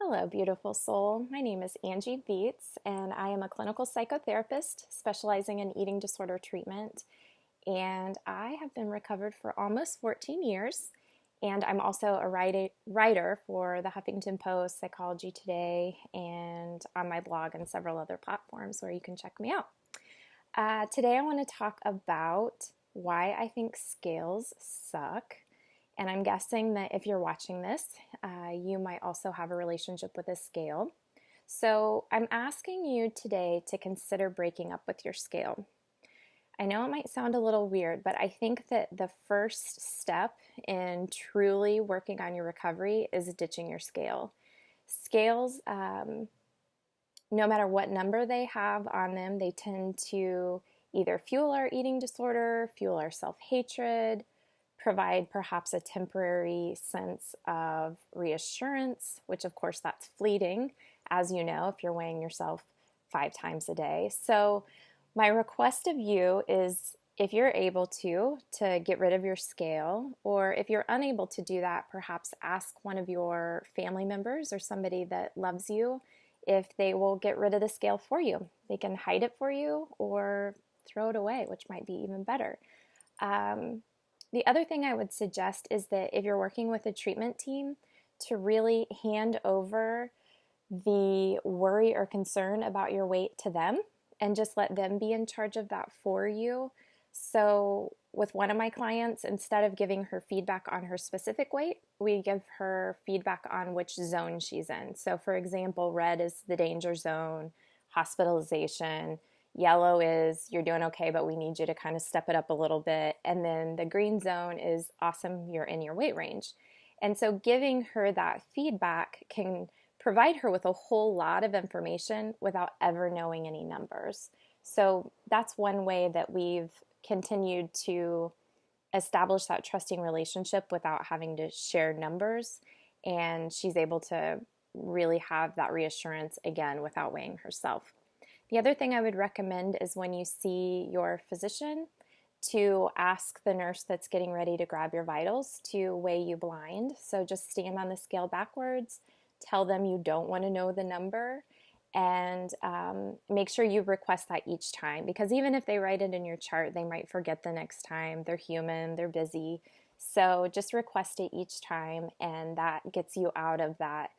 Hello, beautiful soul. My name is Angie Beets, and I am a clinical psychotherapist specializing in eating disorder treatment. And I have been recovered for almost 14 years. And I'm also a writer for the Huffington Post, Psychology Today, and on my blog and several other platforms where you can check me out. Today, I want to talk about why I think scales suck. And I'm guessing that if you're watching this, you might also have a relationship with a scale. So I'm asking you today to consider breaking up with your scale. I know it might sound a little weird, but I think that the first step in truly working on your recovery is ditching your scale. Scales, no matter what number they have on them, they tend to either fuel our eating disorder, fuel our self-hatred, provide perhaps a temporary sense of reassurance, which of course that's fleeting, as you know, if you're weighing yourself 5 times a day. So my request of you is, if you're able to get rid of your scale, or if you're unable to do that, perhaps ask one of your family members or somebody that loves you if they will get rid of the scale for you. They can hide it for you or throw it away, which might be even better. The other thing I would suggest is that if you're working with a treatment team, to really hand over the worry or concern about your weight to them and just let them be in charge of that for you. So with one of my clients, instead of giving her feedback on her specific weight, we give her feedback on which zone she's in. So for example, red is the danger zone, hospitalization. Yellow is you're doing okay, but we need you to kind of step it up a little bit. And then the green zone is awesome, you're in your weight range. And so giving her that feedback can provide her with a whole lot of information without ever knowing any numbers. So that's one way that we've continued to establish that trusting relationship without having to share numbers. And she's able to really have that reassurance again without weighing herself. The other thing I would recommend is when you see your physician to ask the nurse that's getting ready to grab your vitals to weigh you blind. So just stand on the scale backwards, tell them you don't want to know the number, and make sure you request that each time, because even if they write it in your chart, they might forget the next time. They're human, they're busy. So just request it each time, and that gets you out of that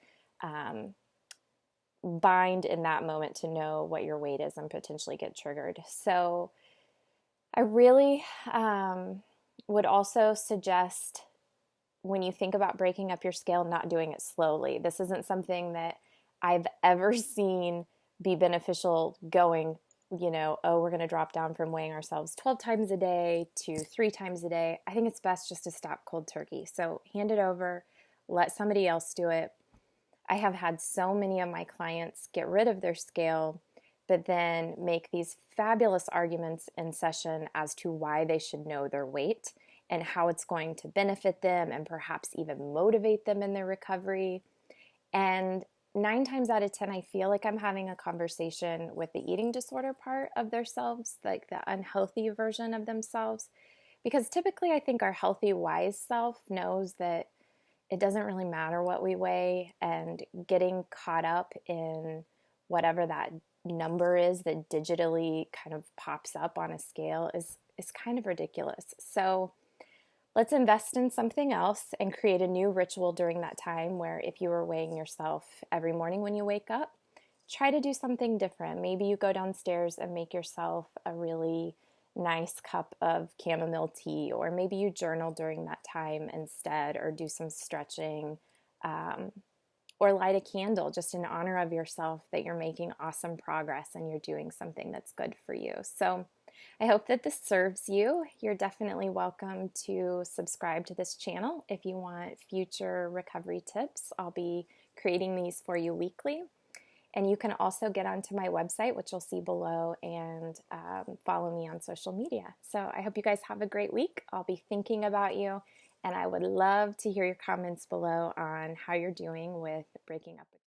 bind in that moment to know what your weight is and potentially get triggered. So I really would also suggest, when you think about breaking up your scale, not doing it slowly. This isn't something that I've ever seen be beneficial going, oh, we're going to drop down from weighing ourselves 12 times a day to 3 times a day. I think it's best just to stop cold turkey. So hand it over, let somebody else do it. I have had so many of my clients get rid of their scale, but then make these fabulous arguments in session as to why they should know their weight and how it's going to benefit them and perhaps even motivate them in their recovery. And 9 times out of 10, I feel like I'm having a conversation with the eating disorder part of themselves, like the unhealthy version of themselves. Because typically I think our healthy, wise self knows that it doesn't really matter what we weigh, and getting caught up in whatever that number is that digitally kind of pops up on a scale is kind of ridiculous. So let's invest in something else and create a new ritual during that time, where if you were weighing yourself every morning when you wake up, try to do something different. Maybe you go downstairs and make yourself a really nice cup of chamomile tea, or maybe you journal during that time instead, or do some stretching, or light a candle just in honor of yourself that you're making awesome progress and you're doing something that's good for you. So I hope that this serves you. You're definitely welcome to subscribe to this channel if you want future recovery tips. I'll be creating these for you weekly. And you can also get onto my website, which you'll see below, and follow me on social media. So I hope you guys have a great week. I'll be thinking about you, and I would love to hear your comments below on how you're doing with breaking up.